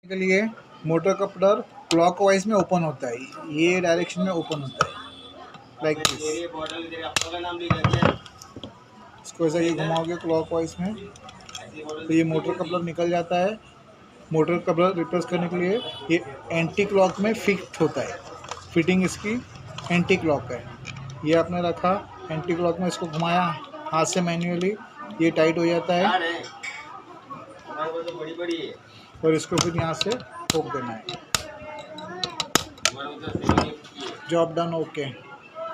के लिए motor coupler clockwise में ओपन होता है, ये डायरेक्शन में ओपन होता है लाइक दिस। इसको ऐसा ये घुमाओगे क्लॉकवाइज में तो ये मोटर कपलर निकल जाता है। मोटर कपलर रिप्लेस करने के लिए ये एंटी क्लॉक में फिक्स होता है, फिटिंग इसकी एंटी क्लॉक है। ये आपने रखा एंटी क्लॉक में, इसको घुमाया हाथ से मैन्युअली, ये टाइट हो जाता है और इसको फिर यहाँ से ठोक देना है। Job done, okay.